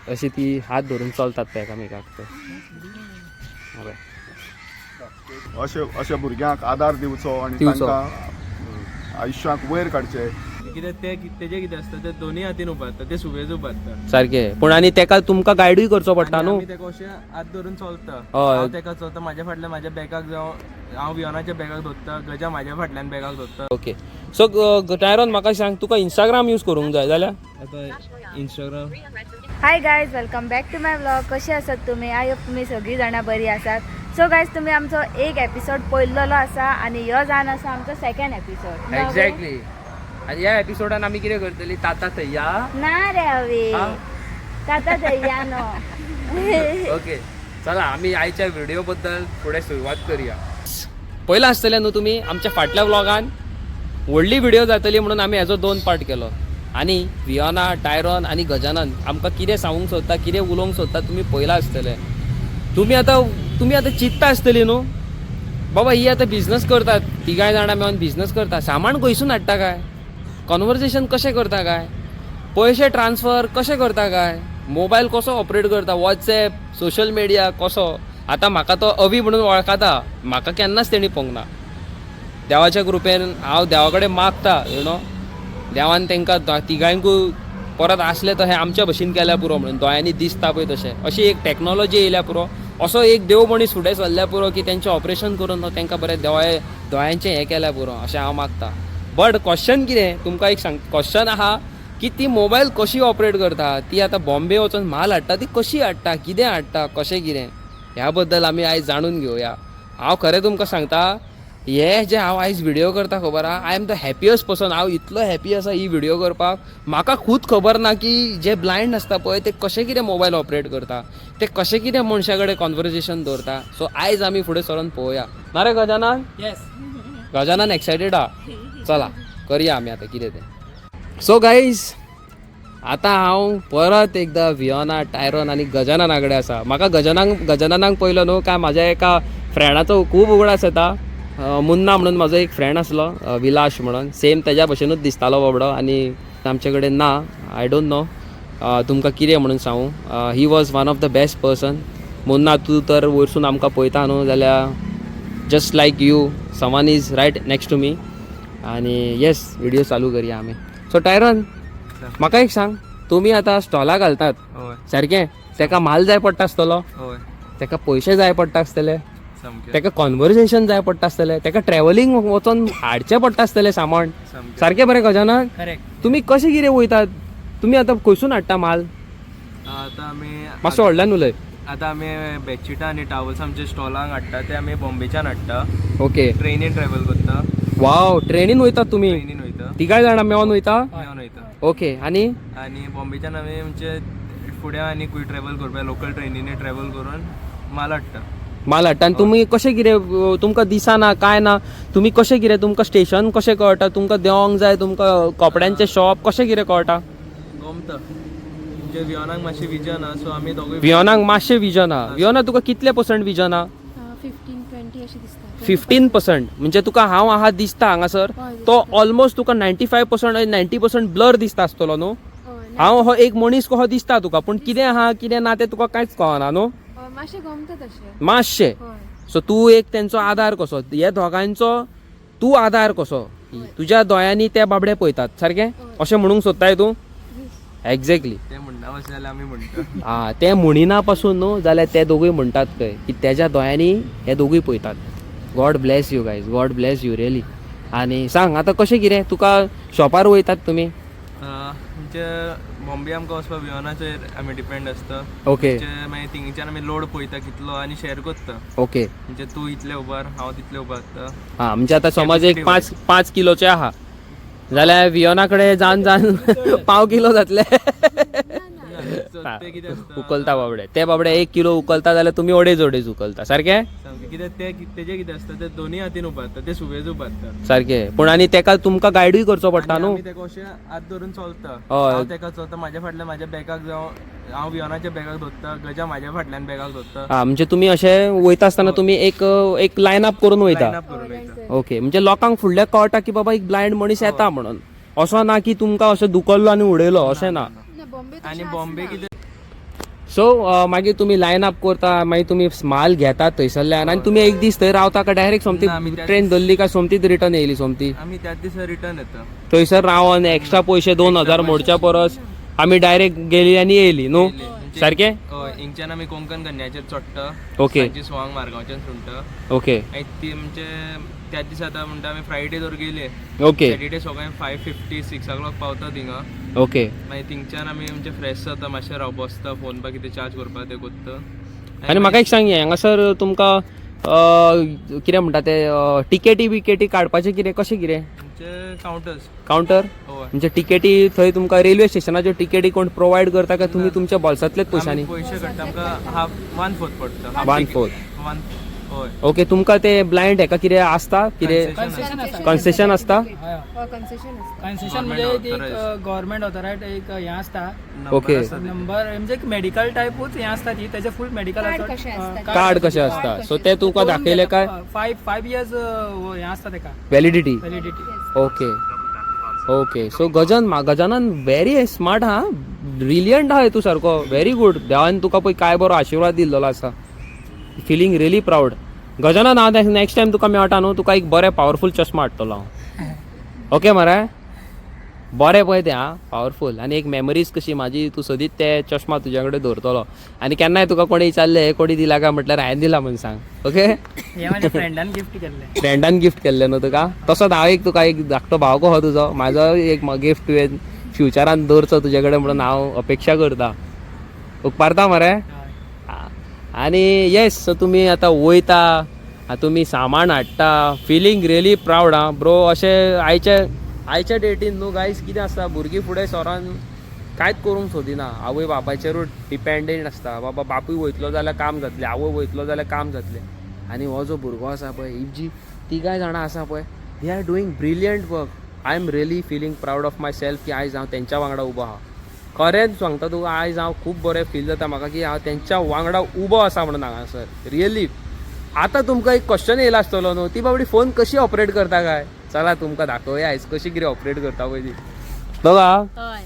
अशी ती हात धरून चलतात ते एकामेकाक. अशा भुरग्यांक आदार दिवचो आणि तांकां आयुष्याक वयर काडचे. कित्याक तेजे कितें आसता ते दोनी हातीन उबारता, ते सुबेज उबारता सारखे. पूण आनी तेका तुमकां गायडूय करचो पडटा न्हू. आमी तेका अशें हात धरून चलता. हय. हांव तेका चलता म्हाज्या फाटल्यान म्हाज्या बॅगाक जावं हांव वियोनाच्या बॅगाक धरता, गजा म्हाज्या फाटल्यान बॅगाक धरता. ओके. सो टायरन म्हाका सांग, तुका इंस्टाग्राम यूज करूंक जाय जाल्यार? आतां Instagram. Hi guys, welcome back to my vlog. कशे आसात तुमी? आय होप तुमी सगळीं जाणां बरी आसात. सो गायज, तुमी आमचो एक एपिसोड पळयल्लो आसा आणि ह्यो जावन आसा आमचो सेकंड एपिसोड. एक्झॅक्टली. आनी ह्या एपिसोडान आमी कितें करतली? ताता थैया ना रे हवे ताता थैया नो. ओके, चला आमी आयच्या व्हिडिओ बद्दल फुडें सुरवात करूया. पयला आसतलें न्हू तुमी आमच्या फाटल्या व्लॉगान व्हडली व्हिडिओ जातली म्हणून आमी हेजो 2 पार्ट केलो. आनी वियोना, टायरन आनी गजानन आमकां कितें सांगूंक सोदता, कितें उलोवंक सोदता तुमी पयला आसतलें. तुमी आतां चिंतता आसतली न्हू, बाबा ही आतां बिझनस करतात, तिगाय जाणां मेळून बिझनस करता, सामान खंयसून हाडटा काय, कन्वर्सेशन कशें करता काय, पयशे ट्रान्सफर कशें करता काय, मोबायल कसो ऑपरेट करता, वॉट्सॅप, सोशल मिडिया कसो. आतां म्हाका तो अवी म्हणून वळखता, म्हाका केन्नाच तेणी पळोवंक ना. देवाच्या कृपेन हांव देवा कडेन मागता, देवान तांकां तिगांयकूय परत आसले तो हे आमच्या भशेन केल्या पुरो म्हणून, दोळ्यांनी दिसता पळय तशें. अशी एक टॅक्नॉलॉजी येयल्या पुरो, असो एक देव मनीस फुडें सरल्या पुरो की तेंचें ऑपरेशन करून तांकां बरें दोळ्यांचें हें केल्या पुरो, अशें हांव मागता. बट क्वेश्चन कितें तुमकां एक सांग, क्वेश्चन आहा की ती मोबायल कशी ऑपरेट करता, ती आतां बॉम्बे वचून माल हाडटा ती कशी हाडटा, कितें हाडटा, कशें कितें, ह्या बद्दल आमी आयज जाणून घेवया. हांव खरें तुमकां सांगता, हे जे हांव आयज व्हिडिओ करता खबर आहा, आय एम द हॅपियस्ट पर्सन. हांव इतलो हॅपी आसा ही व्हिडिओ करपाक. म्हाका खूद खबर ना की जे ब्लायंड आसता पळय ते कशें कितें मोबायल ऑपरेट करता, ते कशें कितें मनशा कडेन कॉन्वर्सेशन दवरता. सो आयज आमी फुडें सरून पळोवया. ना रे गजानन? येस. गजानन एक्सायटेड हा. चला करूया आमी आतां कितें तें. सो गाईज, आतां हांव परत एकदा वियोना, टायरन आनी गजानना कडेन आसा. म्हाका गजाननाक पयलो न्हू काय म्हाज्या एका फ्रेंडाचो खूब उगडास येता. मुन्ना म्हणून म्हाजो एक फ्रेंड आसलो, विलास म्हणून, सेम तेज्या भशेनूच दिसतालो बाबडो. आनी आमचे कडेन ना, आय डोंट नो तुमकां कितें म्हणून सांगू. He was one of the best person. Munna, तूं तर वयरसून आमकां पळयता न्हू जाल्यार just like you someone is right next to me. आनी येस, व्हिडिओ चालू करूया आमी. सो टायरन, म्हाका एक सांग, तुमी आतां स्टॉला घालतात हय सारकें, तेका माल जाय पडटा आसतलो, हय तेका पयशे जाय पडटा आसतले, सामकें तेका कॉन्वर्सेशन जाय पडटा आसतलें, तेका ट्रॅव्हलिंग वचून हाडचें पडटा आसतलें सामान. सामकें सारकें बरें गजानन? करेक्ट. तुमी कशें कितें वयतात? तुमी आतां खंयसून हाडटा माल? आतां आमी मातसो व्हडल्यान उलय. आतां आमी बेडशिटां आनी टावल्स आमच्या स्टॉलांक हाडटा, ते आमी बॉम्बेच्यान हाडटा. ओके. ट्रेनीन ट्रॅव्हल करता. वाव, ट्रेनीन वयतात तुमी? ट्रेनीन वयता, तिगाय जाणां मेळोन वयता? मेळोन वयता. ओके. आनी बॉम्बेच्यान आमी म्हणजे फुडें आनी खंय ट्रॅव्हल करपाक लोकल ट्रेनीनी ट्रॅव्हल करून माल हाडटा. माल हाडटा. आनी तुमी कशें कितें, तुमकां दिसना काय ना, तुमी कशें कितें, तुमकां स्टेशन कशें कळटा, तुमकां देंवोंक जाय, तुमकां कपड्यांचें शॉप कशें कितें कळटा? गमता म्हणजे वियोनाक मातशें विजन आहा, सो आमी दोगूय. वियोनाक मातशें विजन आहा. वियोना, तुका कितले % विजन आहा? 15-20 अशी दिसता. 15%. म्हणजे तुका हांव आहा दिसता हांगासर, तो ऑलमोस्ट तुका 95% 90% ब्लर दिसता आसतलो न्हू. हांव हो एक मनीस कसो दिसता तुका, पूण कितें आहा कितें ना तें तुका कांयच कळना न्हू. मातशें गमता तशें. मातशें. सो तूं एक तेंचो आधार कसो, हे दोगांयचो तूं आधार कसो, तुज्या दोळ्यांनी ते बाबडे पळयतात सारकें, अशें म्हणूंक सोदताय तूं? एक्झॅक्टली. ते म्हणना अशें जाल्यार आमी म्हणटा. ते म्हणिना पासून न्हू जाल्यार ते दोगूय म्हणटात खंय की तेज्या दोळ्यांनी हे दोगूय पळयतात. God bless you guys, God bless you really. आनी सांग आतां कशें कितें, तुका शॉपार वयतात तुमी? म्हणजे बॉम्बे आमकां वचपाक वियोनाचेर आमी डिपेंड आसता. ओके. मागीर थिंगच्यान आमी लोड पळयता कितलो आनी शेअर करता. ओके. म्हणजे तूं इतले उबार, हांव तितले उबारता. म्हणजे आतां समज एक 5 किलोचे आहा जाल्यार वियोना कडेन जावन पाव किलो जातले. ते कितें आसता, उकलता बाबडे, ते बाबडे 1 किलो उकलता जाल्यार तुमी अडेज उकलता सारकें? सामकें. कित्याक तेजे कितें आसता, ते दोनी हातीन उबारता, ते सुबेज उबारता. सारकें. पूण आनी तेका तुमकां गायडूय करचो पडटा न्हू. आमी तेका अशें हात धरून चलता. हय. हांव तेका चलता म्हाज्या फाटल्यान म्हाज्या बॅगाक जावं हांव वियोनाच्या बॅगाक धरता, गजा म्हाज्या फाटल्यान बॅगाक धरता. म्हणजे तुमी अशें वयता आसतना तुमी एक लायन अप करून वयता. लायन अप करून वयता. ओके. म्हणजे लोकांक फुडल्या कळटा की बाबा एक ब्लायंड मनीस येता म्हणून, असो ना की तुमकां अशें दुकल्लो आनी उडयलो, अशें ना. आनी बॉम्बे कितें सो मागीर तुम्ही लायन अप करता मागीर तुम्ही माल घेतात थंयसरल्यान आनी तुम्ही एक दीस थंय रावता काय डायरेक्ट सोमती ना, आमी त्या ट्रेन धरली काय सोमतीच रिटर्न येयली सोमती आम्ही त्याच दिसा रिटर्न येतो थंयसर रावन एक्स्ट्रा पयशे 2,000 मोडच्या परस आमी डायरेक्ट गेली आनी येयली न्हू सारकें हय हिंगच्यान आमी कोंकण कन्याचेर चडटा ओके. सांजची सोवांक मारगांवच्यान सुंटा ओके आनी ती म्हणजे त्याच दिसा आतां म्हणटा आमी फ्रायडे जर गेले ओके सॅटर्डे सकाळीं 5:50 6 o'clock पावता थिंगा ओके मागीर थिंगच्यान आमी म्हणजे फ्रेश जाता मातशें राव बसता फोन बा कितें चार्ज करपा तें करता आनी म्हाका एक सांग हांगासर तुमकां कितें म्हणटा ते टिकेटी बिकेटी काडपाचें कितें कशें कितें म्हणजे काउंटर्स काउंटर हय म्हणजे टिकेटी थंय तुमकां रेल्वे स्टेशनाच्यो टिकेटी कोण प्रोवायड करता काय तुमी तुमच्या बोल्सांतलेच पयशांनी आमी पयशे काडटा आमकां हाफ 1/4 पडटा 1/4 हय ओके तुमकां ते ब्लायंड हेका कितें आसता कितें कन्सेशन आसता कन्सेशन असतं कन्सेशन म्हणजे एक गव्हर्नमेंट ऑथरायड एक हें आसता ओके नंबर म्हणजे एक मेडिकल टायपूच हें आसता ती त्याचे फुल मेडिकल कार्ड कशें आसता सो ते तुका दाखयलें काय 5 इयर्स हें आसता तेका validity validity okay okay so Gajanan very smart हा ब्रिलियंट हा तू सारको व्हेरी गुड देवान तुका पळय काय बरो आशिर्वाद दिल्लो आसा फिलिंग रियली प्राऊड गजानन हांव नेक्स्ट टायम तुका मेळटा न्हू तुका एक बरें पावरफूल चश्मा हाडटलो हांव ओके मरे बरें पळय तें आं पावरफूल आनी एक मेमरीज कशी म्हाजी तूं सदीत ते चश्मा तुज्या कडेन दवरतलो आनी केन्नाय तुका कोणी विचारलें कोणी दिला काय म्हटल्यार हांवें दिला म्हणून सांग ओके हे माझ्या फ्रेंडान गिफ्ट केल्लें फ्रेंडान गिफ्ट केल्लें न्हू तुका तसोच हांव एक तुका एक धाकटो भाव कहो तुजो म्हाजो एक गिफ्ट तुवें फ्युचरान दवरचो तुजे कडेन म्हणून हांव अपेक्षा करता उपकारता मरे आनी येस सो तुमी आतां वयता तुमी सामान हाडटा फिलींग रियली प्राऊड आं ब्रो अशें आयच्या डेटीन न्हू गायज कितें आसता भुरगीं फुडें सरोन कांयच करूंक सोदिना आवय बापायचेरूच डिपेंडेंट आसता बाबा बापूय वयतलो जाल्यार काम जातलें आवय वयतलो जाल्यार काम जातलें आनी हो जो भुरगो आसा पळय ही जी तिगाय जाणां आसा पळय they are doing brilliant work I am really feeling proud of myself की आयज हांव तेंच्या वांगडा उबो आहा खरेंच सांगता तुका आयज हांव खूब बरें फील जाता म्हाका की हांव तेंच्या वांगडा उबो आसा म्हणून हांगासर रियली आतां तुमकां एक क्वेश्चन येयला आसतलो न्हू ती बाबडी फोन कशी ऑपरेट करता काय चला तुमकां दाखोवया आयज कशी कितें ऑपरेट करता पळय ती बघा हय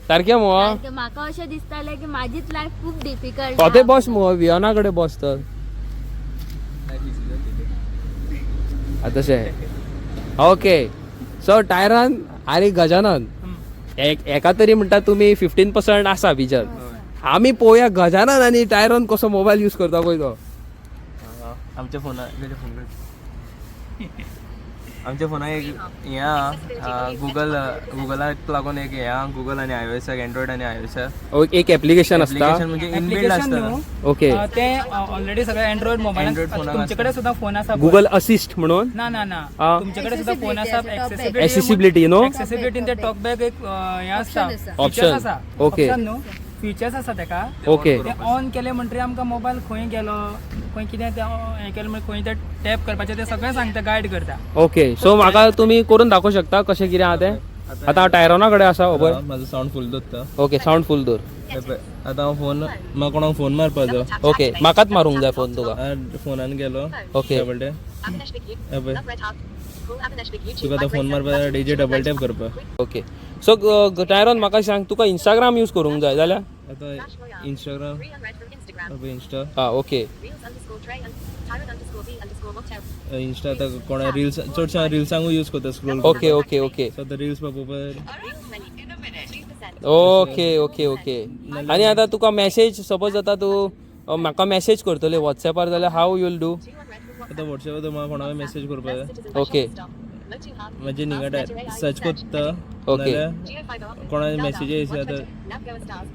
सारकें मुगो सारकें म्हाका अशें दिसतालें की म्हाजीच लायफ खूब डिफिकल्ट कोते बस मुगो वियोना कडेन बस तर तशें ओके सो टायरान आनी गजानन एका तरी म्हणटा तुमी 15% आसा भिजर आमी पळोवया गजानन आनी टायरन कसो मोबायल यूज करता पळय तो आमच्या आमच्या फोनाक एक हें आहा गुगलाक लागून एक हें आहा गुगल आनी आयओएसाक एंड्रॉइड आनी आयओएसाक एक एप्लिकेशन आसता एप्लिकेशन म्हणजे इनबिल्ड आसता ओके ते ऑलरेडी सगळे अँड्रॉइड मोबाईल तुमचे कडेन सुद्धा फोन आसा गुगल असिस्ट म्हणून ना ना ना हा. तुमचे कडेन सुद्धा फोन आसा एक्सेसिबिलिटी न्हू एक्सेसिबिलिटी ते टॉक बॅक एक हें आसता Option. फीचर्स आसा Okay. Option न्हू फीचर्स आसा तेका ओके ते ऑन केले म्हणटरी आमकां मोबायल खंय गेलो खंय कितें ते हें केलें म्हणजे खंय ते टॅप करपाचें ते सगळें सांगता गायड करता ओके सो म्हाका तुमी करून दाखोवं शकता कशें कितें आहा तें आतां हांव टायरोना कडेन आसा खबर माझो साऊंड फुल दत्ता ओके साऊंड फूल दवर आतां हांव फोन म्हाका कोणाक फोन मारपाचो ओके म्हाकाच मारूंक जाय फोन तुका फोनान गेलो ओके डबल तुका आतां फोन मारपाक डीजे डबल टॅप करपाक ओके सो टायरॉन म्हाका सांग तुका इंस्टाग्राम यूज करूंक जाय जाल्यार आतां इंस्टाग्राम इंस्टा आं ओके इंस्टा आतां कोणा रिल्स चडशे हांव रिल्सांकूय यूज करता scroll okay okay okay so आतां रिल्स पळोवपाक ओके ओके ओके आनी आतां तुका मॅसेज सपोज आतां तूं म्हाका मॅसेज करतले व्हॉट्सॅपार जाल्यार हाव यू विल डू आतां व्हॉट्सॅपार म्हाका कोणाक मेसेज करपाक जाय ओके म्हणजे निंगा सर्च करता ओके कोणाक मेसेज येयसी आतां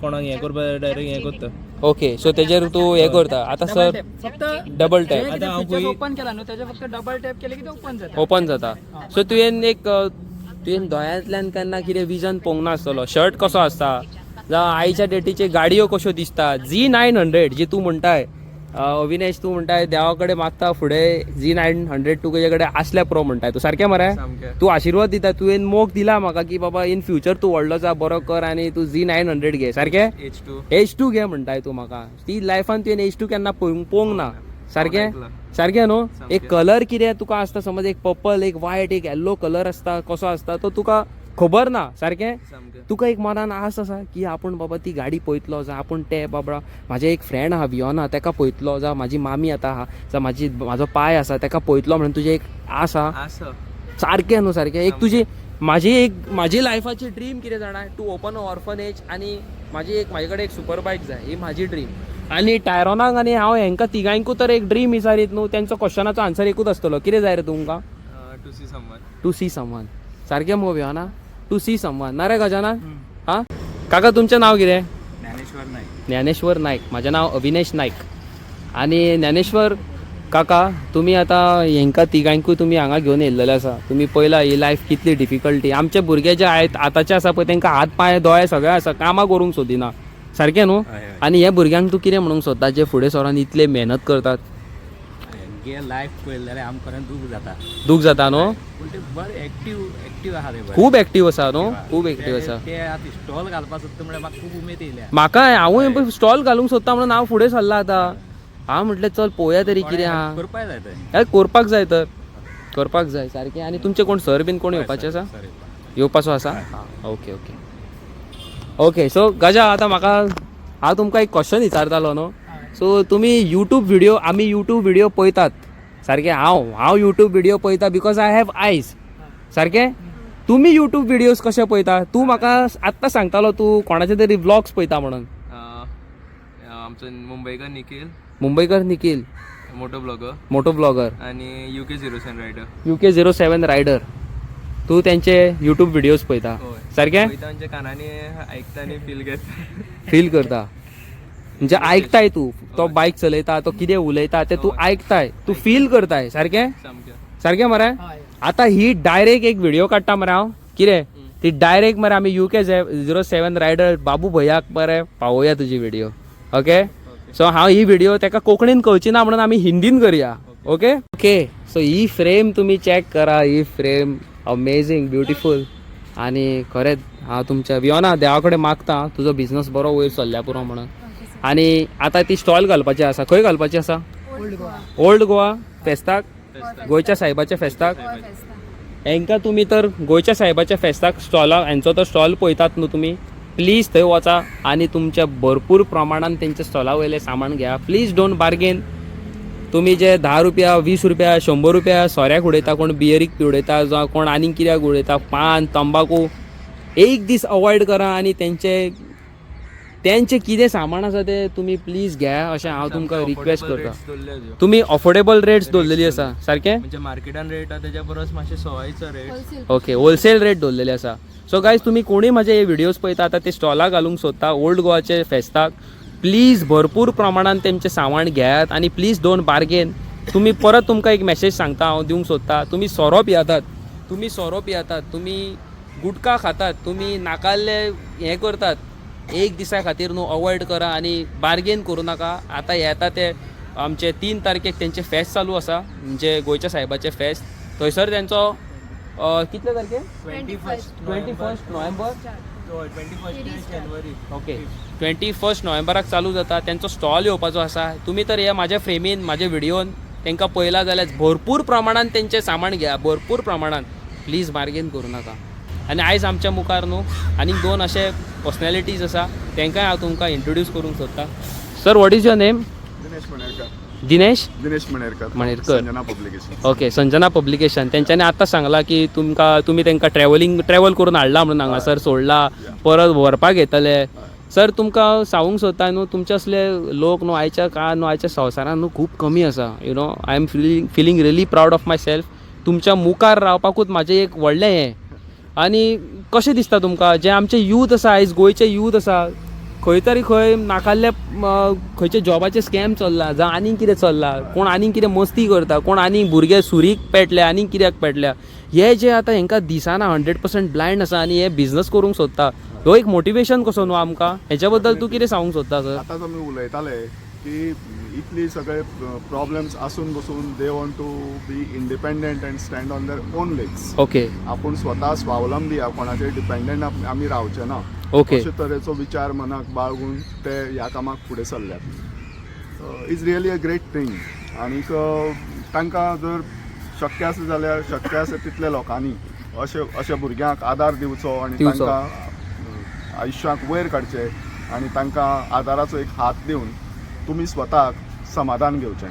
कोणाक हें करपाक डायरेक्ट हें करता ओके सो तेजेर तूं हें करता आतां सर फक्त डबल टॅप आतां हांव फीचर्स ओपन केला न्हू त्याचे फक्त डबल टॅप केले की ते ओपन जाता ओपन जाता सो तुवें एक तुवें दोळ्यांतल्यान केन्ना कितें विजन पळोवंक नासतलो शर्ट कसो आसता जावं आयच्या डेटीचे गाडयो कश्यो दिसता Z900 जी तूं म्हणटाय अविनेश तूं म्हणटाय देवा कडेन मागता फुडें Z900 तुजे कडेन आसल्या प्रो म्हणटाय तूं सारकें मरे सामकें. तूं आशिर्वाद दिता तुवें मोग दिला म्हाका की बाबा इन फ्युचर तूं व्हडलो जा बरो कर आनी तूं Z900 घे सारकें H2 H2 घे म्हणटाय तूं म्हाका ती लायफान तुवें H2 केन्ना पळोवंक ना सारकें ऐकलं. सारकें न्हू एक कलर कितें तुका आसता समज एक पर्पल एक व्हायट एक येल्लो कलर आसता कसो आसता तो तुका खबर ना सारकें सामकें तुका एक मनान आस आसा की आपूण बाबा ती गाडी पळयतलो जावं आपूण ते बाबा म्हाजे एक फ्रेंड आहा वियोना तेका पळयतलो जावं म्हाजी मामी आतां आहा जावं म्हाजो पाय आसा तेका पळयतलो म्हणून तुजें एक आस आहा आसा सारकें न्हू सारकें एक तुजी म्हाजी लायफाची ड्रीम कितें जाणा टू ओपन अ ऑर्फनेज आनी म्हाजे कडेन एक सुपर बायक जाय ही म्हाजी ड्रीम आनी टायरोनाक आनी हांव हेंकां तिगांयकू तर एक ड्रीम विचारीत न्हू तेंचो क्वेश्चनाचो आन्सर एकूच आसतलो कितें जाय रे तुमकां to see someone to see someone सारकें मूवी हा ना टू सी समवन ना रे गजानन हां काका तुमचें नांव कितें ज्ञानेश्वर नायक म्हजें नांव अविनेश नायक आनी ज्ञानेश्वर काका तुमी आतां हेंकां तिगांयकूय तुमी हांगा घेवन येयल्लेले आसा तुमी पळयला ही लायफ कितली डिफिकल्टी आमचे भुरगे जे आतांचे आसा पळय तांकां हात पांय दोळे सगळें आसा कामां करूंक सोदिना सारकें न्हू आनी हे भुरग्यांक तूं कितें म्हणूंक सोदता जे फुडें सरोन इतले मेहनत करतात लायफ पळयलें जाल्यार आमकां दूख जाता न्हू पूण ते बरें एक्टीव आहा रे खूब एक्टीव आसा न्हू खूब एक्टीव आसा ते आतां स्टॉल घालपाक सोदता म्हळ्यार म्हाका खूब उमेद येयल्या म्हाकाय हांवूय स्टॉल घालूंक सोदता म्हणून हांव फुडें सरला आतां हांव म्हटलें चल पळोवया तरी कितें आहा करपाक जाय ते हय करपाक जाय तर करपाक जाय सारकें आनी तुमचे कोण सर बीन कोण येवपाचे आसा येवपाचो आसा ओके ओके ओके सो गजा आतां म्हाका हांव तुमकां एक क्वेश्चन विचारतालो न्हू सो तुमी आमी यूट्यूब व्हिडिओ पळयतात सारकें हांव यूट्यूब व्हिडिओ पळयता बिकॉज आय हॅव आयज सारकें तुमी यूट्यूब व्हिडिओज कशे पळयता तूं म्हाका आत्तां सांगतालो तूं कोणाचे तरी व्लॉग्स पळयता म्हणून आमचो मुंबईकर निखिल मोटो ब्लॉगर आनी UK07 रायडर UK07 रायडर तूं तेंचे यूट्यूब व्हिडिओज पळयता सारकें तांच्या कानांनी आयकता आनी फील करता म्हणजे आयकताय तूं तो बायक चलयता तो कितें उलयता तें तूं आयकताय तूं फील करताय सारकें सारकें मरे आतां ही डायरेक्ट एक व्हिडिओ काडटा मरे हांव कितें ती डायरेक्ट मरे आमी UK07 रायडर बाबू भैयाक मरे पावोवया तुजी व्हिडिओ ओके सो हांव ही व्हिडिओ तेका कोंकणीन कळची ना म्हणून आमी हिंदीन करया ओके ओके सो ही फ्रेम तुमी चॅक करा ही फ्रेम अमेझींग ब्युटिफूल आनी खरेंच हांव तुमच्या वियोना देवा कडेन मागता तुजो बिझनस बरो वयर चल्ल्या पुरो म्हणून आनी आतां ती स्टॉल घालपाची आसा खंय घालपाची आसा ओल्ड गोवा फेस्ताक गोंयच्या सायबाच्या फेस्ताक हेंकां तुमी तर गोंयच्या सायबाच्या फेस्ताक स्टॉलाक हेंचो तो स्टॉल पळयतात न्हू तुमी प्लीज थंय वचा आनी तुमच्या भरपूर प्रमाणान तेंच्या स्टॉला वयलें सामान घेया प्लीज डोंट बार्गेन तुमी जे 10 रुपया 20 रुपया 100 रुपया सोऱ्याक उडयता कोण बियरीक उडयता जावं कोण आनीक कित्याक उडयता पान तंबाखू एक दीस अवॉयड करा आनी तेंचे कितें सामान आसा ते तुमी प्लीज घ्या अशें हांव तुमकां रिक्वेस्ट करता तुमी अफोर्डेबल रेट्स दवरलेली आसा सारकें म्हणजे मार्केटान रेट आहा तेच्या परस मातशे सवायचो रेट ओके होलसेल रेट दवरलेली आसा सो गायज तुमी कोणी म्हाजे हे व्हिडिओज पळयता आतां ते स्टॉलाक घालूंक सोदता ओल्ड गोवाचे फेस्ताक प्लीज भरपूर प्रमाणान तेंचें सामान घेयात आनी प्लीज डोंट बार्गेन तुमी परत तुमकां एक मॅसेज सांगता हांव दिवंक सोदता तुमी सोरो पियातात तुमी गुटखा खातात तुमी नाकाल्ले हें करतात एक दिसा खातीर न्हू अवॉयड करा आनी बार्गेन करूं नाका आतां येता ते आमचे 3 तारखेक तेंचे फेस्त चालू आसा म्हणजे गोंयच्या सायबाचे फेस्त थंयसर तेंचो कितले तारखेक 21 नोव्हेंबर 21 जानेवारी ओके 21 नोव्हेंबराक चालू जाता तेंचो स्टॉल येवपाचो आसा तुमी तर हे म्हाज्या फ्रेमीन म्हाज्या व्हिडिओन तेंकां पळयला जाल्यार भरपूर प्रमाणान तेंचें सामान घेया भरपूर प्रमाणान प्लीज बार्गेन करूं नाका आनी आयज आमच्या मुखार न्हू आनीक 2 अशे पर्सनॅलिटीज आसा तेंकाय हांव तुमकां इंट्रोड्यूस करूंक सोदता sir what is your name Dinesh Manerkar Sanjana publication okay Sanjana publication तेंच्यांनी आतां सांगला की तुमी तेंकां ट्रॅव्हल करून हाडला म्हणून हांगासर सोडला परत व्हरपाक येतले सर तुमकां सांगूंक सोदता न्हू तुमचे असले लोक न्हू आयच्या काळान न्हू आयच्या संवसारान न्हू खूब कमी आसा you know I am feeling really proud of myself तुमच्या मुखार रावपाकूच म्हाजें एक व्हडलें हें आनी कशें दिसता तुमकां जे आमचे यूथ आसा आयज गोंयचे यूथ आसा खंय तरी खंय नाकाल्ले खंयचे जॉबाचे स्कॅम चल्ला जावं आनीक कितें चल्ला कोण आनीक कितें मस्ती करता कोण आनीक भुरगे सुरीक पेटल्या आनीक कित्याक पेटल्या हे जे आतां हेंकां दिसना 100% ब्लायंड आसा आनी हे बिझनस करूंक सोदता ह्यो एक मोटिवेशन कसो न्हू आमकां हेच्या बद्दल तूं कितें सांगूंक सोदता सर आतां तुमी उलयताले की इतली सगळे प्रॉब्लेम्स आसून बसून they want to be independent and stand on their own legs okay आपूण स्वता स्वावलंबी कोणाचेर डिपेंडंट आमी रावचे ना ओके अशे तरेचो विचार मनाक बाळगून ते ह्या कामाक फुडें सरल्यात is really a great thing आनीक तांकां जर शक्य आसा जाल्यार शक्य आसा तितल्या लोकांनी अशा भुरग्यांक आदार दिवचो आनी तांकां आयुश्यांक वयर काडचें आनी तांकां आदाराचो एक हात दिवन तुमी स्वताक समाधान घेवचें.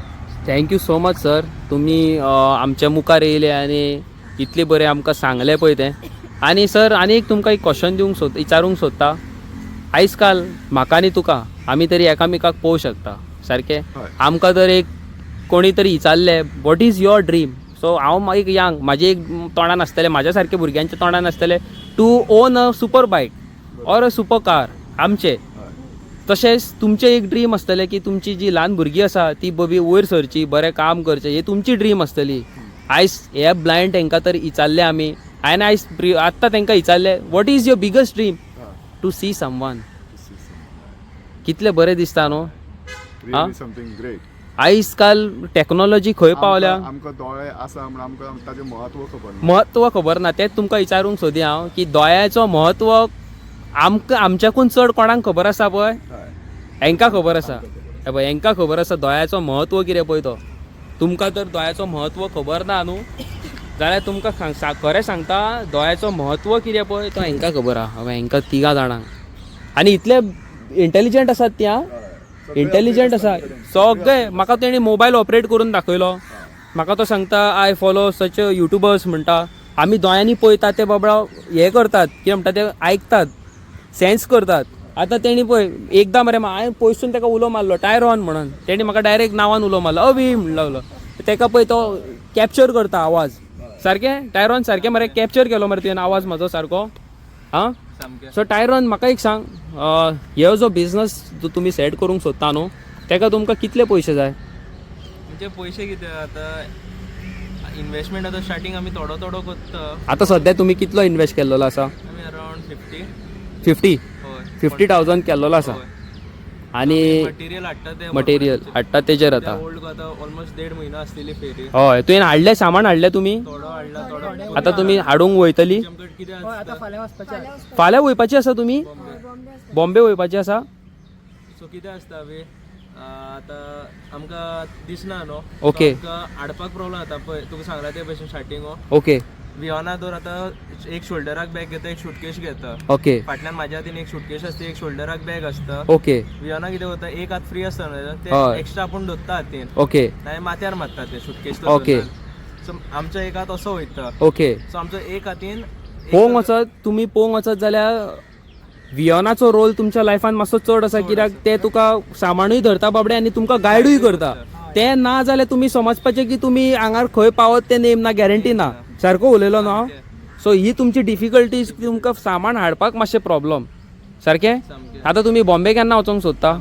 थँक्यू सो मच सर, तुम्ही आमच्या मुखार येयले आनी इतले बरें आमकां सांगलें पळय तें. आनी सर आनी एक तुमकां एक क्वेश्चन विचारूंक सोदता. आयज काल म्हाका आनी तुका आमी तरी एकामेकाक पळोवंक शकता सारकें. आमकां तर एक कोणी तरी विचारलें what is your dream, so हांव एक यंग म्हाजे एक तोंडान आसतलें, म्हाज्या सारके भुरग्यांच्या तोंडान आसतलें टू ओन अ सुपर बायक ऑर अ सुपर कार आमचे. तशेंच तुमचें एक ड्रीम आसतलें की तुमची जी ल्हान भुरगीं आसा ती बरी वयर सरची, बरें काम करचें, ही तुमची ड्रीम आसतली. आयज हे ब्लायंड तांकां तर विचारलें आमी. हांवें आयज आत्तां तांकां विचारलें what is your biggest dream, to see someone. कितलें बरें दिसता न्हू. Really something great. आयज काल टेक्नॉलॉजी खंय पावल्या, आमकां दोळे आसा म्हण आमकां ताचें म्हत्व खबर ना. म्हत्व खबर ना. तेंच तुमकां विचारूंक सोदी हांव की दोळ्याचो म्हत्व आमकां आमच्याकून चड कोणाक खबर आसा पळय, हांकां खबर आसा. हे पळय हांकां खबर आसा दोळ्याचो म्हत्व कितें पळय तो. तुमकां तर दोळ्याचो म्हत्व खबर ना न्हू, जाल्यार तुमकां खरें सांगता दोळ्याचो म्हत्व कितें पळय तो हांकां खबर आहा. हांकां तिगा जाणांक. आनी इतले इंटेलिजंट आसात त्या, इंटेलिजंट आसा सगळे. म्हाका तेणी मोबायल ऑपरेट करून दाखयलो. म्हाका तो सांगता आय फॉलो सच युट्यूबर्स म्हणटा. आमी दोळ्यांनी पळयतात ते बाबा हे करतात, कितें म्हणटा ते आयकतात, सेन्स करतात. आतां तेणी पळय एकदां मरे हांवें पयसून ताका उलो मारलो टायरॉन म्हणून. तेणी म्हाका डायरेक्ट नांवान उलो मारलो अवी म्हणून लागलो. ताका पळय तो कॅप्चर करता आवाज सारकें. टायरॉन सारकें मरे कॅप्चर केलो मरे तुवें आवाज म्हाजो सारको. हां सो टायरॉन म्हाका एक सांग, हो जो बिझनस जो तुमी सेट करूंक सोदता न्हू ताका तुमकां कितले पयशे जाय. म्हणजे पयशे कितें आतां इन्वेस्टमेंट आतां स्टार्टींग आमी थोडो थोडो करता. आतां सद्या तुमी कितलो इन्वेस्ट केल्लो आसा. आमी अरावंड 50,000 केल्लो आसा. आनी मटेरियल हाडटा ते मटेरियल हाडटा तेजेर आतां. ओल्ड आतां ऑलमोस्ट 1.5 म्हयनो आसलेली फेरी. हय तुवें हाडलें सामान हाडलें तुमी. थोडो हाडला थोडो आतां तुमी हाडूंक वयतली. कितें आतां फाल्यां वचपाचें. फाल्यां वयपाची आसा तुमी. बॉम्बे वयपाची आसा. सो कितें आसता हांवें आतां आमकां दिसना न्हू. ओके. हाडपाक प्रॉब्लम जाता पळय तुका सांगला ते भशेन स्टार्टींग. ओके वियोना दर आतां एक शोल्डराक बॅग घेता, एक सुटकेस घेता. ओके फाटल्यान म्हाज्या हातीन एक सुटकेस आसता, एक शोल्डराक बॅग आसता. ओके वियोना कितें करता एक हात फ्री आसता न्हू ते हय. एक्स्ट्रा आपूण धरता हातीन ओके आनी माथ्यार मारता ते सुटकेस. ओके. सो आमचो एक हात असो वयता. ओके. सो आमचो एक हातीन पळोवंक वचत तुमी पळोवंक वचत जाल्यार वियोनाचो रोल तुमच्या लायफान मातसो चड आसा. कित्याक ते तुका सामानूय धरता बाबडे आनी तुमकां गायडूय करता. ते ना जाल्यार तुमी समजपाचें की तुमी हांगार खंय पावत ते नेम ना, गॅरंटी ना. सारको उलयलो न्हू. सो ही तुमची डिफिकल्टीज तुमकां सामान हाडपाक मातशें प्रॉब्लम सारकें. आतां तुमी बॉम्बे केन्ना वचोंक सोदता.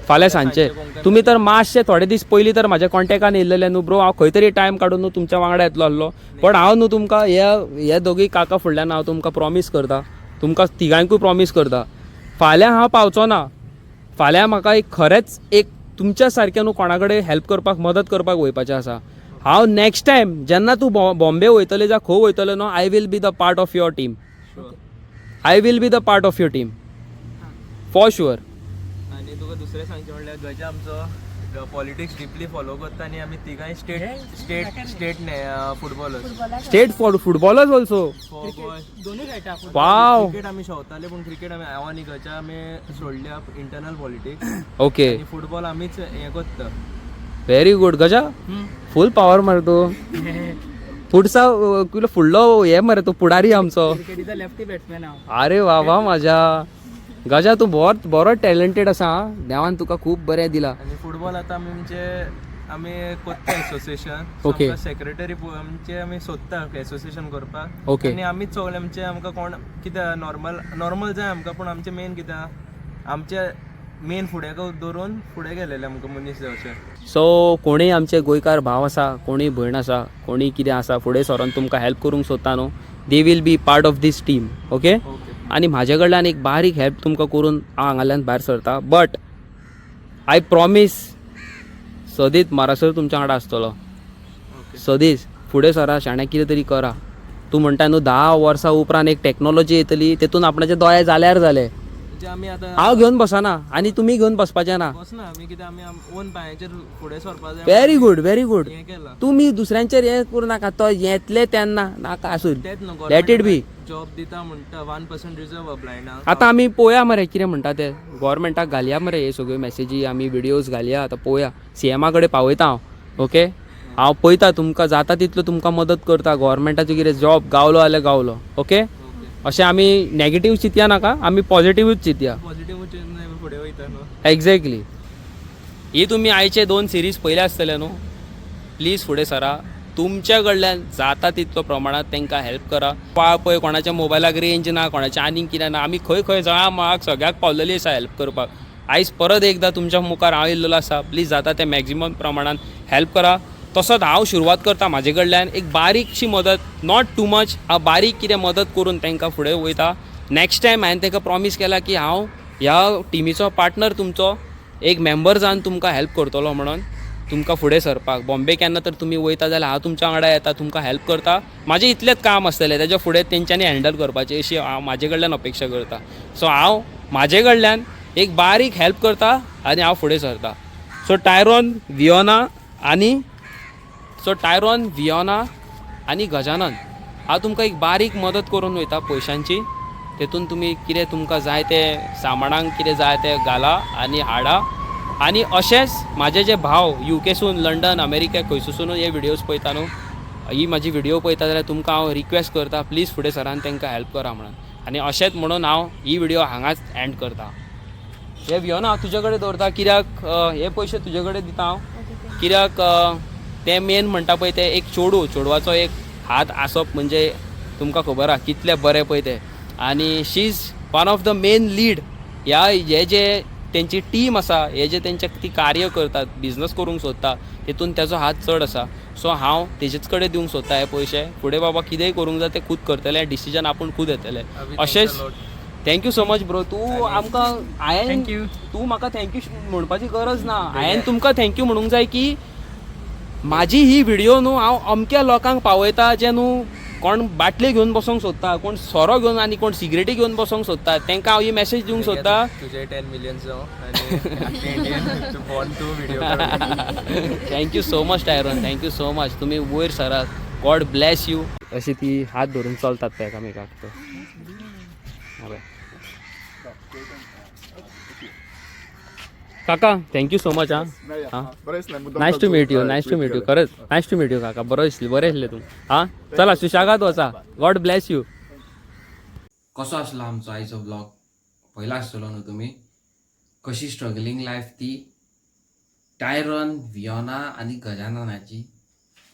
फाल्यां सांजचे. तुमी तर मातशे थोडे दीस पयलीं तर म्हाज्या कॉन्टॅक्टान येयल्लें न्हू ब्रो. हांव खंय तरी टायम काडून न्हू तुमच्या वांगडा येतलो आसलो. पण हांव न्हू तुमकां हे दोगूय काका फुडल्यान हांव तुमकां प्रॉमीस करता, तुमकां तिगांयकूय प्रॉमीस करता फाल्यां हांव पावचो ना. फाल्यां म्हाका एक खरेंच एक तुमच्या सारकें न्हू कोणा कडेन हेल्प करपाक मदत करपाक वयपाचें आसा. हांव नेक्स्ट टायम जेन्ना तूं बॉम्बे वयतलें जावं खंय वयतलें न्हू I will be the part of your team. I will be the part of your team for sure. आनी तुका दुसरें सांगचें म्हणल्यार गजा आमचो पॉलिटिक्स डिपली फॉलो करता आनी आमी तिगांय state footballers. State for footballers also. दोनूय खेळटा. वाव. क्रिकेट आमी शेवताले पूण क्रिकेट आमी हांव आनी गजा आमी सोडल्या इंटरनल पॉलिटिक्स. ओके. आनी फुटबॉल आमीच हें करता. Very good Gaja. Full power मरे तू. फुडसा फुडलो हे मरे तू पुढारी आमचो. क्रिकेटीचा लेफ्टी बॅट्समॅन हांव. अरे वा वा माझ्या गजा तू बरो टॅलेंटेड आसा. देवान तुका खूब बरें दिला. आनी फुटबॉल आतां आमी म्हणजे आमी करता एसोसिएशन. ओके. सेक्रेटरी आमचे आमी सोदता एसोसिएशन करपाक. ओके. आनी आमीच सगळे आमचे आमकां कोण कितें नॉर्मल जाय आमकां पूण आमचें मेन कितें आमचे मेन फुडें दवरून फुडें गेलेले आमकां मनीस जाय अशें. सो कोणीय आमचे गोंयकार भाव आसा, कोणीय भयण आसा, कोणीय कितें आसा फुडें सरोन तुमकां हेल्प करूंक सोदता न्हू they will be part of this team. Okay. आनी म्हाजे कडल्यान एक बारीक हेल्प तुमकां करून हांव हांगाल्यान भायर सरता. बट आय प्रॉमीस सदींच मारासर तुमच्या वांगडा आसतलो. सदींच फुडें सरा शाण्या कितें तरी करा. तूं म्हणटा न्हू 10 वर्सां उपरांत एक टॅक्नॉलॉजी येतली, तेतून आपणाचे दोळे जाल्यार जाले. जे आमी आतां हांव घेवन बसना आनी तुमी घेवन बसपाचें ना. बसना आमी कित्याक आमी ओन पांयाचेर फुडें सरपा जाय व्हेरी गुड व्हेरी गुड. हें केलां तुमी दुसऱ्यांचेर हें करूं नाका. तो येतले तेन्ना नाका आसून तेच न्हू लेट इट बी. जॉब दिता म्हणटा 1% रिजर्व अप्लायना आतां आमी पळोवया मरे कितें म्हणटा ते गव्हर्मेंटाक घालया मरे हे सगळ्यो मेसेजी आमी विडियोज घालया. आतां पळोवया CMA कडेन पावयता हांव. ओके हांव पळयता तुमकां जाता तितलो तुमकां मदत करता. गव्हर्मेंटाचो कितें जॉब गावलो जाल्यार गावलो. ओके अशें आमी नॅगेटीव चिंतया नाका आमी पॉझिटिव्हच चिंतया. पॉझिटिव्ह फुडें वयता न्हू. एक्झॅक्टली. ही तुमी आयचे 2 सिरीज पयले आसतले न्हू. प्लीज फुडें सरा. तुमच्या कडल्यान जाता तितलो प्रमाणात तांकां हेल्प करा. पळय कोणाच्या मोबायलाक रेंज ना कोणाच्या आनीक कितें ना आमी खंय खंय जळा मळाक सगळ्याक पावलेली आसा हेल्प करपाक. आयज परत एकदां तुमच्या मुखार हांव येयल्लो आसा. प्लीज जाता ते मॅक्झिमम प्रमाणात हेल्प करा. तसोच हांव सुरवात करता म्हाजे कडल्यान एक बारीकशी मदत नॉट टू मच. हांव बारीक कितें मदत करून तांकां फुडें वयता. नेक्स्ट टायम हांवें तांकां प्रॉमीस केला की हांव ह्या टिमीचो पार्टनर तुमचो एक मेंबर जावन तुमकां हेल्प करतलो म्हणून तुमकां फुडें सरपाक. बॉम्बे केन्ना तर तुमी वयता जाल्यार हांव तुमच्या वांगडा येता तुमकां हेल्प करता. म्हाजें इतलेंच काम आसतलें तेच्या फुडें तेंच्यांनी हँडल करपाचें अशी हांव म्हाजे कडल्यान अपेक्षा करता. सो हांव म्हाजे कडल्यान एक बारीक हेल्प करता आनी हांव फुडें सरता. सो टायरॉन वियोना आनी गजानन हांव तुमकां एक बारीक मदत करून वयता पयशांची. तेतून तुमी कितें तुमकां जाय तें सामानांक कितें जाय तें घाला आनी हाडा. आनी अशेंच म्हाजे जे भाव UK सून लंडन अमेरिका खंयसून हे विडियोज पळयता न्हू ही म्हाजी विडियो पळयता जाल्यार तुमकां हांव रिक्वेस्ट करता प्लीज फुडें सरान तांकां हेल्प करा म्हणून. आनी अशेंच म्हणून हांव ही विडियो हांगाच एंड करता. हे भियोन हांव तुजे कडेन दवरता कित्याक हे पयशे तुजे कडेन दिता हांव. कित्याक तें मेन म्हणटा पळय ते एक चेडवाचो एक हात आसप म्हणजे तुमकां खबर आहा कितलें बरें पळय तें. आनी she is one of the main lead. हे जे तेंची टीम आसा हे जे तेंचे ती कार्य करतात बिझनस करूंक सोदता तेतून तेजो हात चड आसा. सो हांव तेजेच कडेन दिवंक सोदता हे पयशे. फुडें बाबा कितेंय करूंक जाय तें खूद करतले डिसिजन आपूण खूद येतले. अशेंच थँक्यू सो मच ब्रो. तूं आमकां हांवें तूं म्हाका थँक्यू म्हणपाची गरज ना. हांवें तुमकां थँक्यू म्हणूंक जाय की म्हाजी ही विडियो न्हू हांव अमक्या लोकांक पावयता जे न्हू कोण बाटले घेवन बसोंक सोदता कोण सोरो घेवन आनी कोण सिगरेटी घेवन बसोंक सोदता तांकां हांव ही मेसेज दिवंक सोदता. तुजे 10 million video thank you so much Tyrone. Thank you so much. तुमी वयर सरात. God bless you. अशी ती हात धरून चलतात ते एकामेकाक. काका thank you so much. Nice to meet you खरंच नायस टू मीट यू काका. बरें दिसलें तूं. हां चला सुशागात वचा. God bless you. कसो आसलो आमचो आयचो ब्लॉग पयला आसतलो न्हू तुमी. कशी स्ट्रगलिंग लायफ ती टायरॉन वियोना आनी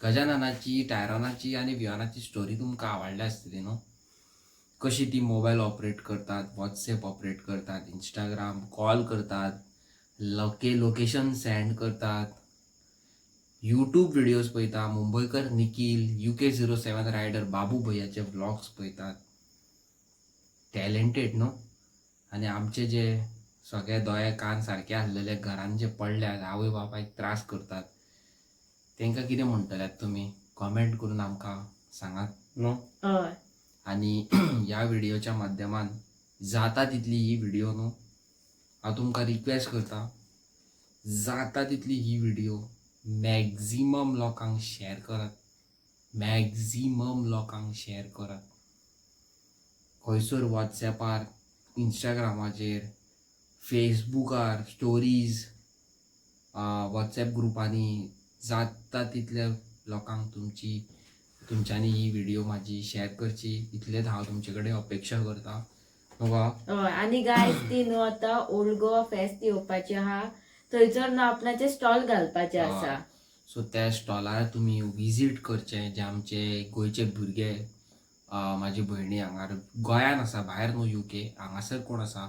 गजाननाची टायरॉनाची आनी वियोनाची स्टोरी तुमकां आवडली आसतली न्हू. कशी ती मोबायल ऑपरेट करतात WhatsApp ऑपरेट करतात इंस्टाग्राम कॉल करतात लोकेशन सेंड करतात यूट्यूब व्हिडिओज पळयता. मुंबईकर निखिल UK07 रायडर बाबू भैयाचे ब्लॉग्स पळयतात. टॅलेंटेड न्हू. आनी आमचे जे सगळे दोळे कान सारके आसलेले घरान जे पडल्यात आवय बापायक त्रास करतात तांकां कितें म्हणटल्यात तुमी कॉमेंट करून आमकां सांगात न्हू. आनी ह्या व्हिडियोच्या माध्यमान जाता तितली ही व्हिडियो न्हू हांव तुमकां रिक्वेस्ट करता जाता तितली ही व्हिडियो मॅक्झिमम लोकांक शेअर करात. खंयसर WhatsAppar इंस्टाग्रामाचेर फेसबुकार स्टोरीज WhatsApp ग्रुपांनी जाता तितल्या लोकांक तुमच्यांनी ही व्हिडियो म्हाजी शेअर करची इतलेंच हांव तुमचे कडेन अपेक्षा करता. आनी गायज ती न्हू आतां ओल्ड गोवा फेस्त येवपाचें आहा थंयसर न्हू आपणाचे स्टॉल घालपाचे आसा. सो त्या स्टॉलार तुमी विजीट करचे जे आमचे गोंयचे भुरगे म्हाजी भयणी हांगा गोंयान आसा भायर न्हू UK हांगासर कोण आसा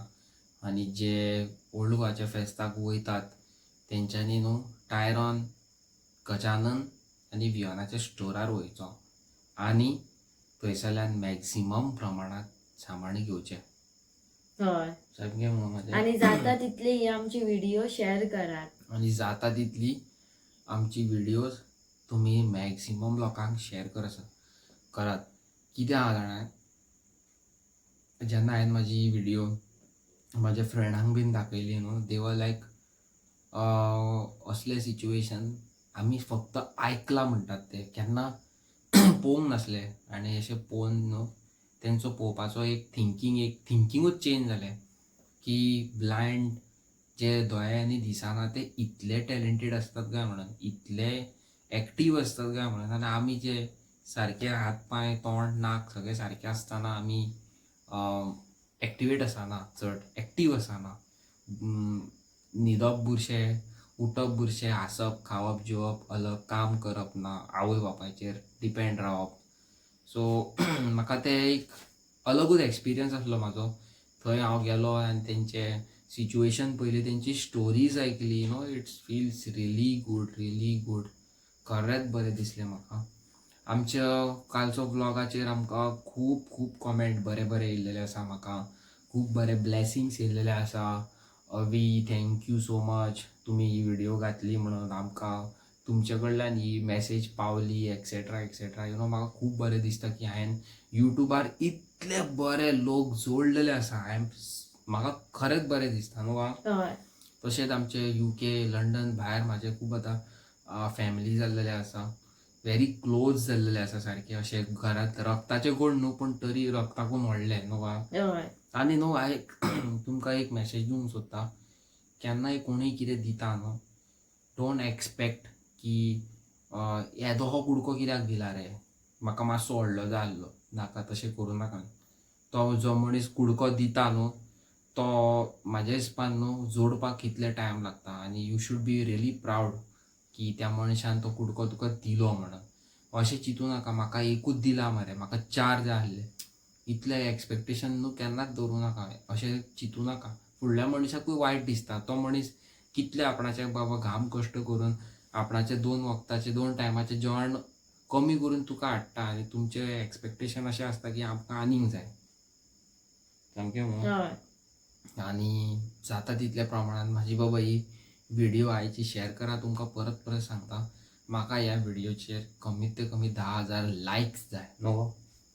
आनी जे ओल्ड गोवाच्या फेस्ताक वयतात तेंच्यांनी न्हू टायरॉन गजानन आनी वियोनाच्या स्टोरार वयचो आनी थंयसरल्यान मॅक्झिमम प्रमाणात सामान घेवचें. सारकें म्हणून आनी जाता तितली ही आमची व्हिडिओ शेअर करात. आनी जाता तितली आमची व्हिडियोज तुमी मॅक्झिमम लोकांक शेअर करात. कितें आहा जाणात जेन्ना हांवें म्हाजी व्हिडियो माझ्या फ्रेंडांक बीन दाखयली न्हू दे वर लायक असले सिच्युएशन आमी फक्त आयकला म्हणटात ते केन्ना पळोवंक नासले आनी अशें पळोवन न्हू तेंचो पळोवपाचो एक थिंकिंगूच चेंज जालें की ब्लायंड जे दोळ्यांनी दिसना ते इतले टॅलंटेड असतात काय म्हणून इतले एक्टीव असतात काय म्हणून आनी आमी जे सारके हात पांय तोंड नाक सगळे सारके आसतना आमी एक्टिवेट आसना चड एक्टीव आसना न्हिदप बुरशें उठप बुरशें हांसप खावप जेवप अलग काम करप ना आवय बापायचेर डिपेंड रावप सो म्हाका ते एक अलगूच एक्सपिरियन्स आसलो म्हाजो थंय हांव गेलो आनी तेंचे सिच्युएशन पयली तेंची स्टोरीज आयकली no it's feels really good खरेंच बरें दिसलें म्हाका आमच्या कालचो ब्लॉगाचेर आमकां खूब खूब कॉमेंट बरे येयल्लेले आसा म्हाका खूब बरे ब्लेसिंग्स येयल्लेले आसा वी थँक्यू सो मच तुमी ही व्हिडिओ घातली म्हणून आमकां तुमचे कडल्यान ही मॅसेज पावली एक्सेट्रा यू नो म्हाका खूब बरें दिसता की हांवें युट्यूबार इतले बरे लोक जोडलेले आसा म्हाका खरेंच बरें दिसता न्हू तशेंच आमचे UK लंडन भायर म्हाजे खूब आतां फॅमिली जाल्लेले आसा व्हेरी क्लोज जाल्लेले आसा सारके अशे घरांत रक्ताचे कोण न्हू पूण तरी रक्ताकून व्हडले न्हू आनी न्हू हांवें तुमकां एक मॅसेज दिवंक सोदता केन्नाय कोणूय कितें दिता न्हू डोंट एक्सपेक्ट की येदो हो कुडको कित्याक दिला रे म्हाका मातसो व्हडलो जाय आसलो नाका तशें करूं नाका तो जो मनीस कुडको दिता न्हू तो म्हाज्या हिसपान न्हू जोडपाक कितले टायम लागता आनी you should be really proud की त्या मनशान तो कुडको तुका दिलो म्हणून अशें चिंतू नाका म्हाका एकूच दिला मरे म्हाका 4 जाय आसले इतले एक्सपेक्टेशन न्हू केन्नाच दवरूं नाका अशें चिंतू नाका फुडल्या मनशाकूय वायट दिसता तो मनीस कितले आपणाचे बाबा घाम कश्ट करून आपणाचे 2 वक्ताचे 2 टायमाचें जेवण कमी करून तुका हाडटा आनी तुमचे एक्सपेक्टेशन अशें आसता की आमकां आनीक जाय सामकें म्हणून आनी जाता तितल्या प्रमाणान म्हाजी बाबा ही व्हिडिओ आयची शेअर करा तुमकां परत सांगता म्हाका ह्या व्हिडिओचेर कमीत ते कमी 10,000 लायक्स जाय नो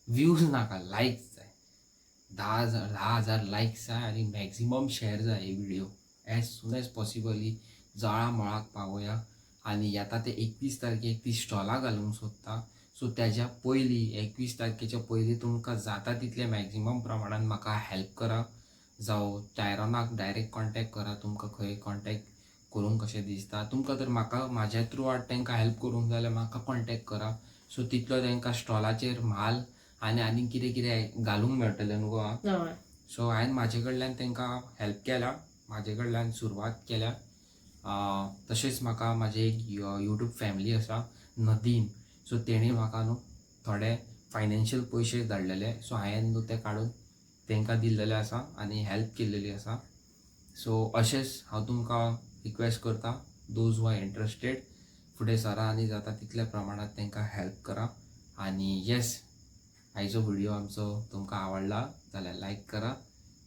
व्ह्यूज नाका लायक्स जाय 10,000 लायक्स जाय आनी मॅक्झिमम शेअर जाय ही video as soon as possibly जळा मळाक पावया आनी येता ते 21 तारखेक ती स्टॉलां घालूंक सोदता सो तेज्या पयलीं 21 तारखेच्या पयलीं तुमकां जाता तितले मॅक्झिमम प्रमाणान म्हाका हेल्प करा जावं टायरोनाक डायरेक्ट कॉन्टॅक्ट करा तुमकां खंय कॉन्टॅक्ट करूंक कशें दिसता तुमकां तर म्हाका म्हाज्या थ्रू आट तांकां हेल्प करूंक जाल्यार म्हाका कॉन्टॅक्ट करा सो तितलो तांकां स्टॉलाचेर म्हाल आनी कितें घालूंक मेळटलें न्हू सो हांवें म्हाजे कडल्यान तांकां हेल्प केला म्हाजे कडल्यान सुरवात केल्या तशेंच म्हाका म्हाजे एक यूट्यूब फॅमिली आसा नदीम सो तेणी म्हाका न्हू थोडे फायनान्शियल पयशे धाडलेले सो हांवें न्हू ते काडून तांकां दिल्लेले आसा आनी हेल्प केल्लेली आसा सो अशेंच हांव तुमकां रिक्वेस्ट करता दोज हू आर इंट्रस्टेड फुडें सरा आनी जाता तितल्या प्रमाणात तांकां हेल्प करा आनी येस आयचो व्हिडिओ आमचो तुमकां आवडला जाल्यार लायक करा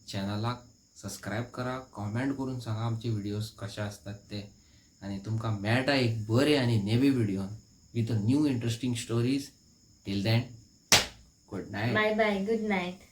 चॅनलाक सबस्क्रायब करा कॉमेंट करून सांगा आमचे व्हिडिओज कशे आसतात ते आनी तुमकां मेळटा एक बरे आनी नेवे व्हिडिओन with a new interesting stories till then good night bye good night